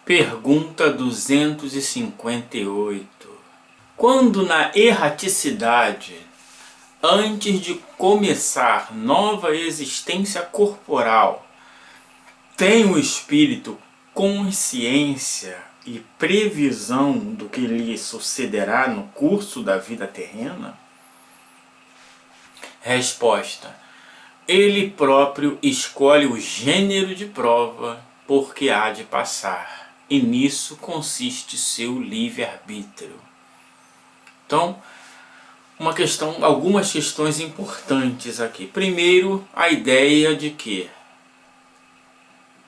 Pergunta 258. Quando na erraticidade, antes de começar nova existência corporal, tem o espírito consciência e previsão do que lhe sucederá no curso da vida terrena? Resposta: ele próprio escolhe o gênero de prova porque há de passar, e nisso consiste seu livre-arbítrio. Então, algumas questões importantes aqui. Primeiro, a ideia de que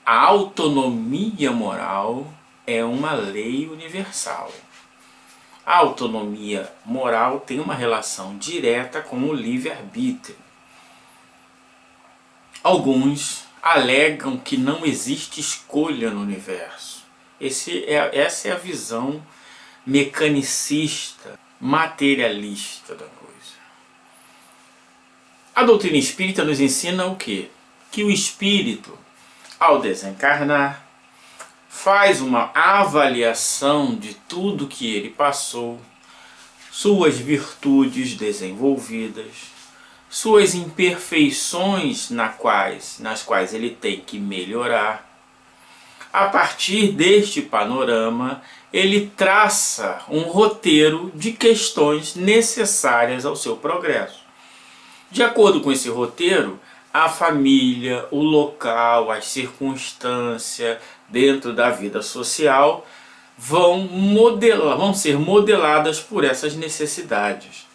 a autonomia moral é uma lei universal. A autonomia moral tem uma relação direta com o livre-arbítrio. Alguns alegam que não existe escolha no universo. Essa é a visão mecanicista, materialista da coisa. A doutrina espírita nos ensina o quê? Que o espírito, ao desencarnar, faz uma avaliação de tudo que ele passou, suas virtudes desenvolvidas, suas imperfeições nas quais ele tem que melhorar. A partir deste panorama, ele traça um roteiro de questões necessárias ao seu progresso. De acordo com esse roteiro, a família, o local, as circunstâncias dentro da vida social vão ser modeladas por essas necessidades.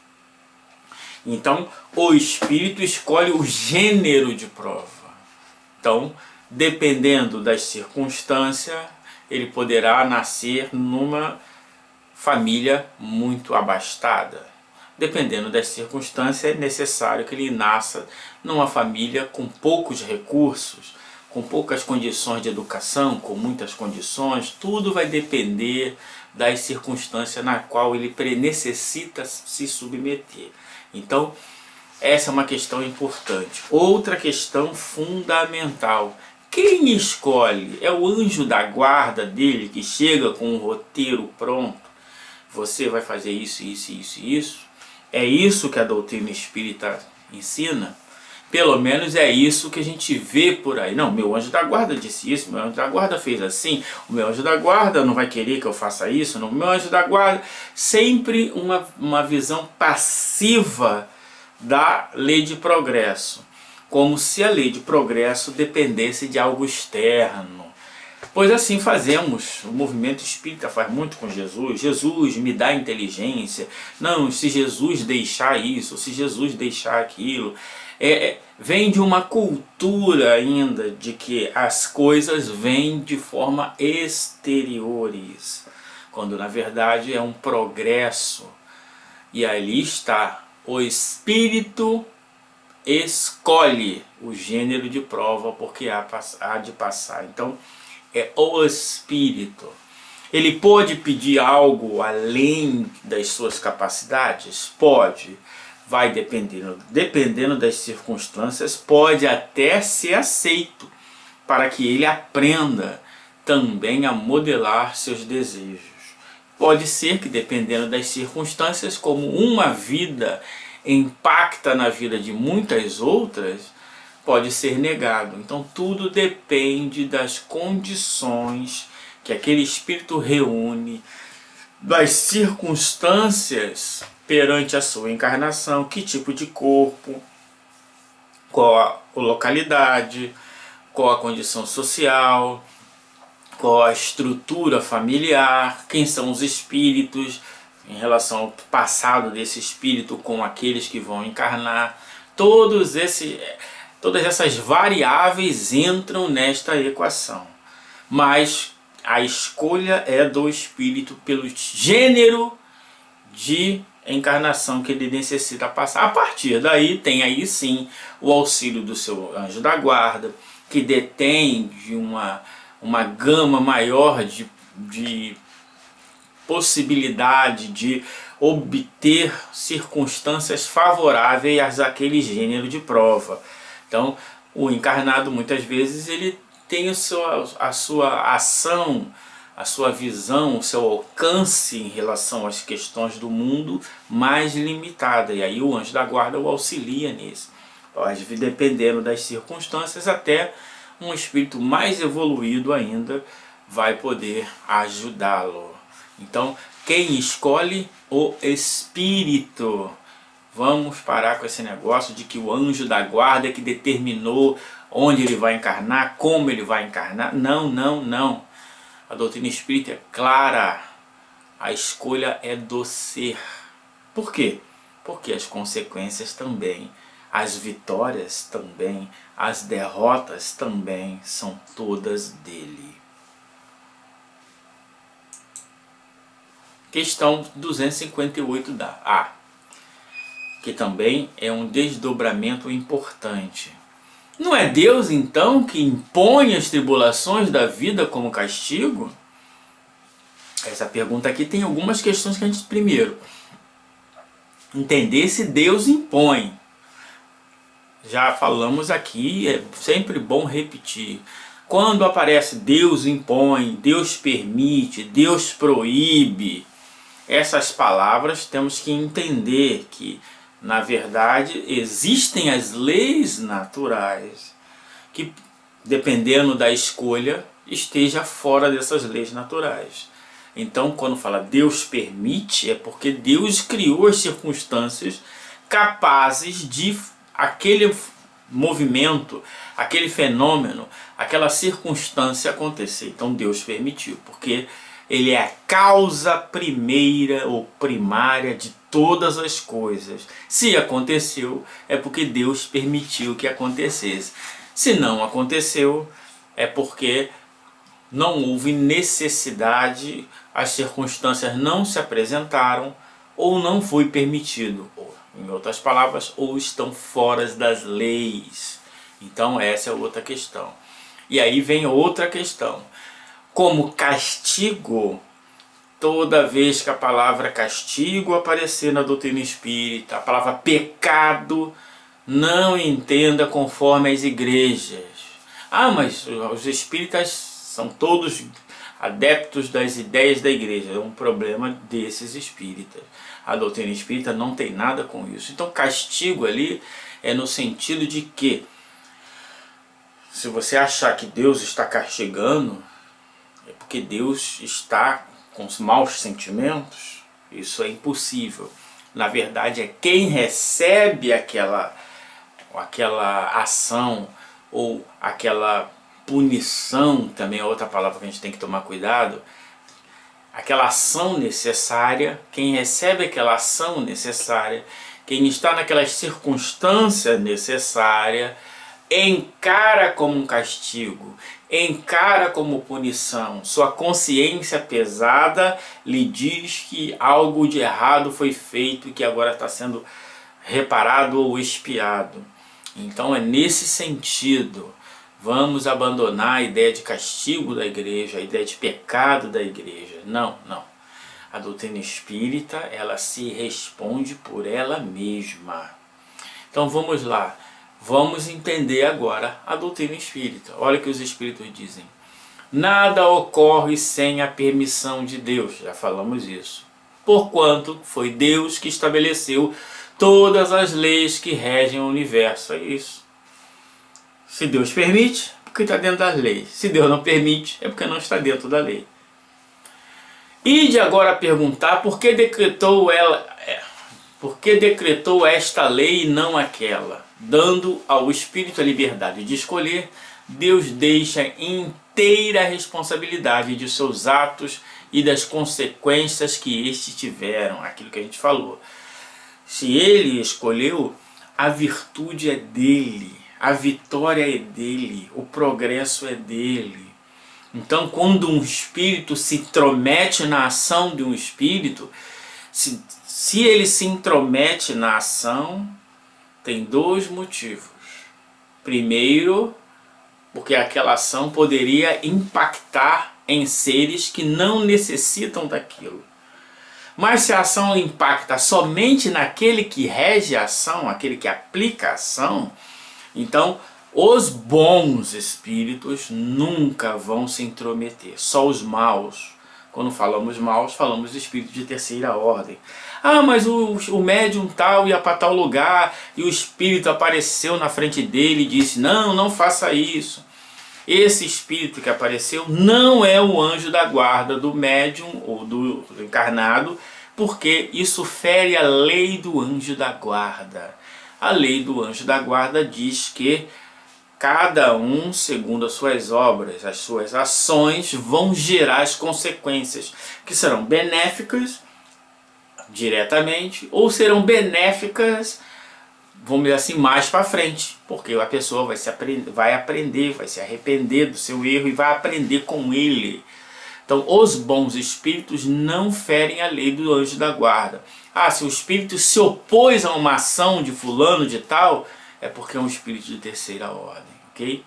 Então, o espírito escolhe o gênero de prova. Então, dependendo das circunstâncias, ele poderá nascer numa família muito abastada. Dependendo das circunstâncias, é necessário que ele nasça numa família com poucos recursos, com poucas condições de educação, com muitas condições. Tudo vai depender das circunstâncias na qual ele necessita se submeter. Então, essa é uma questão importante. Outra questão fundamental: quem escolhe? É o anjo da guarda dele que chega com um roteiro pronto? Você vai fazer isso, isso, isso e isso? É isso que a doutrina espírita ensina? Pelo menos é isso que a gente vê por aí. Não, meu anjo da guarda disse isso, meu anjo da guarda fez assim, o meu anjo da guarda não vai querer que eu faça isso, não, o meu anjo da guarda... Sempre uma visão passiva da lei de progresso, como se a lei de progresso dependesse de algo externo. Pois assim fazemos, o movimento espírita faz muito com Jesus. Jesus me dá inteligência. Não, se Jesus deixar isso, se Jesus deixar aquilo. Vem de uma cultura ainda de que as coisas vêm de forma exteriores, quando na verdade é um progresso. E ali está, o espírito escolhe o gênero de prova porque há de passar. Então, é o espírito. Ele pode pedir algo além das suas capacidades? Pode. Vai dependendo das circunstâncias, pode até ser aceito, para que ele aprenda também a modelar seus desejos. Pode ser que, dependendo das circunstâncias, como uma vida impacta na vida de muitas outras, pode ser negado. Então tudo depende das condições que aquele espírito reúne, das circunstâncias perante a sua encarnação, que tipo de corpo, qual a localidade, qual a condição social, qual a estrutura familiar, quem são os espíritos em relação ao passado desse espírito com aqueles que vão encarnar. Todas essas variáveis entram nesta equação, mas a escolha é do espírito pelo gênero de encarnação que ele necessita passar. A partir daí tem aí sim o auxílio do seu anjo da guarda, que detém de uma gama maior de possibilidade de obter circunstâncias favoráveis àquele gênero de prova. Então, o encarnado muitas vezes ele tem a sua ação, a sua visão, o seu alcance em relação às questões do mundo mais limitada. E aí o anjo da guarda o auxilia nisso. Pode vir dependendo das circunstâncias, até um espírito mais evoluído ainda vai poder ajudá-lo. Então, quem escolhe? O espírito. Vamos parar com esse negócio de que o anjo da guarda é que determinou onde ele vai encarnar, como ele vai encarnar. Não, não, não. A doutrina espírita é clara. A escolha é do ser. Por quê? Porque as consequências também, as vitórias também, as derrotas também são todas dele. Questão 258 da A, que também é um desdobramento importante. Não é Deus então que impõe as tribulações da vida como castigo? Essa pergunta aqui tem algumas questões que a gente primeiro entender se Deus impõe. Já falamos aqui, é sempre bom repetir. Quando aparece Deus impõe, Deus permite, Deus proíbe, essas palavras temos que entender que, na verdade, existem as leis naturais que, dependendo da escolha, esteja fora dessas leis naturais. Então, quando fala Deus permite, é porque Deus criou as circunstâncias capazes de aquele movimento, aquele fenômeno, aquela circunstância acontecer. Então Deus permitiu, porque Ele é a causa primeira ou primária de todas as coisas. Se aconteceu, é porque Deus permitiu que acontecesse. Se não aconteceu, é porque não houve necessidade, as circunstâncias não se apresentaram ou não foi permitido. Em outras palavras, ou estão fora das leis. Então essa é outra questão. E aí vem outra questão. Como castigo, toda vez que a palavra castigo aparecer na doutrina espírita, a palavra pecado, não entenda conforme as igrejas. Ah, mas os espíritas são todos adeptos das ideias da igreja. É um problema desses espíritas. A doutrina espírita não tem nada com isso. Então castigo ali é no sentido de que, se você achar que Deus está castigando, é porque Deus está com os maus sentimentos. Isso é impossível. Na verdade, é quem recebe aquela ação ou aquela punição, também é outra palavra que a gente tem que tomar cuidado, aquela ação necessária, quem recebe aquela ação necessária, quem está naquelas circunstâncias necessárias, encara como um castigo, encara como punição. Sua consciência pesada lhe diz que algo de errado foi feito e que agora está sendo reparado ou expiado. Então é nesse sentido. Vamos abandonar a ideia de castigo da igreja, a ideia de pecado da igreja. Não, não. A doutrina espírita, ela se responde por ela mesma. Então vamos lá. Vamos entender agora a doutrina espírita. Olha o que os espíritos dizem. Nada ocorre sem a permissão de Deus. Já falamos isso. Porquanto foi Deus que estabeleceu todas as leis que regem o universo. É isso. Se Deus permite, é porque está dentro das leis. Se Deus não permite, é porque não está dentro da lei. E de agora perguntar por que decretou esta lei e não aquela? Dando ao Espírito a liberdade de escolher, Deus deixa inteira a responsabilidade de seus atos e das consequências que estes tiveram. Aquilo que a gente falou. Se Ele escolheu, a virtude é dele. A vitória é dele, o progresso é dele. Então, quando um espírito se intromete na ação de um espírito, se ele se intromete na ação, tem dois motivos. Primeiro, porque aquela ação poderia impactar em seres que não necessitam daquilo. Mas se a ação impacta somente naquele que rege a ação, aquele que aplica a ação, então Os bons espíritos nunca vão se intrometer, só os maus. Quando falamos maus, falamos de espírito de terceira ordem. Ah, mas o médium tal ia para tal lugar e o espírito apareceu na frente dele e disse, não, não faça isso. Esse espírito que apareceu não é o anjo da guarda do médium ou do encarnado, porque isso fere a lei do anjo da guarda. A lei do anjo da guarda diz que cada um, segundo as suas obras, as suas ações, vão gerar as consequências, que serão benéficas diretamente, ou serão benéficas, vamos dizer assim, mais para frente, porque a pessoa vai aprender, vai se arrepender do seu erro e vai aprender com ele. Então, os bons espíritos não ferem a lei do anjo da guarda. Ah, se o espírito se opôs a uma ação de fulano de tal, é porque é um espírito de terceira ordem, ok?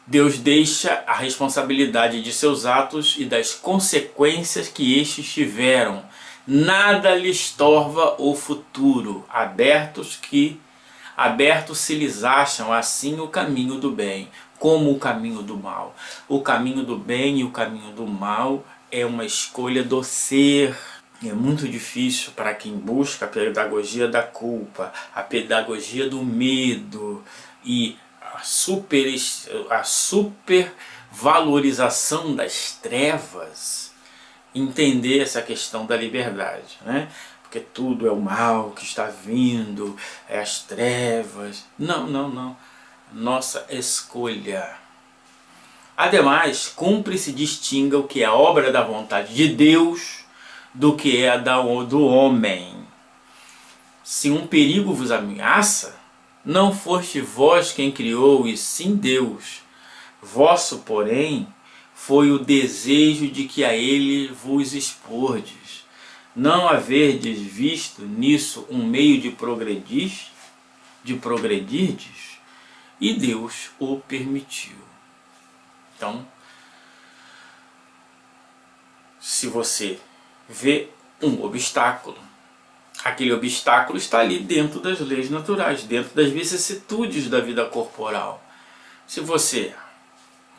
Deus deixa a responsabilidade de seus atos e das consequências que estes tiveram. Nada lhes torva o futuro, abertos se lhes acham assim o caminho do bem, como o caminho do mal. O caminho do bem e o caminho do mal é uma escolha do ser. É muito difícil para quem busca a pedagogia da culpa, a pedagogia do medo e a supervalorização das trevas, entender essa questão da liberdade, né? Porque tudo é o mal que está vindo, é as trevas. Não, não, não. Nossa escolha. Ademais, cumpre e se distinga o que é a obra da vontade de Deus do que é a do homem. Se um perigo vos ameaça, não foste vós quem criou, e sim Deus. Vosso, porém, foi o desejo de que a ele vos expordes. Não haverdes visto nisso um meio de progredirdes, e Deus o permitiu. Então, se você vê um obstáculo, aquele obstáculo está ali dentro das leis naturais, dentro das vicissitudes da vida corporal. Se você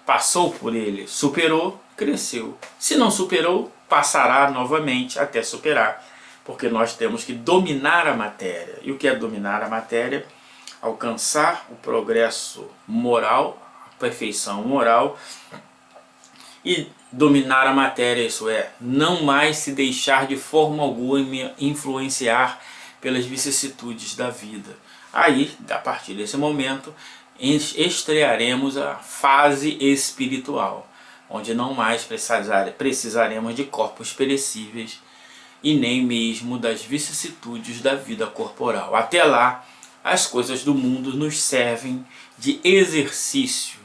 passou por ele, superou, cresceu. Se não superou, passará novamente até superar. Porque nós temos que dominar a matéria. E o que é dominar a matéria? Alcançar o progresso moral, a perfeição moral. E dominar a matéria, isso é, não mais se deixar de forma alguma influenciar pelas vicissitudes da vida. Aí, a partir desse momento, estrearemos a fase espiritual, onde não mais precisaremos de corpos perecíveis e nem mesmo das vicissitudes da vida corporal. Até lá, as coisas do mundo nos servem de exercício,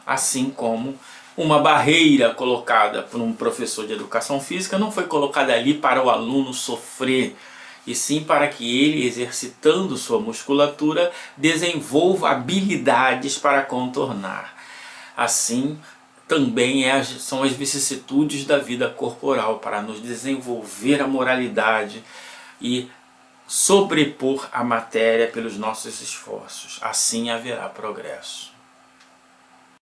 assim como uma barreira colocada por um professor de educação física não foi colocada ali para o aluno sofrer, e sim para que ele, exercitando sua musculatura, desenvolva habilidades para contornar. Assim, também são as vicissitudes da vida corporal, para nos desenvolver a moralidade e sobrepor a matéria pelos nossos esforços. Assim haverá progresso.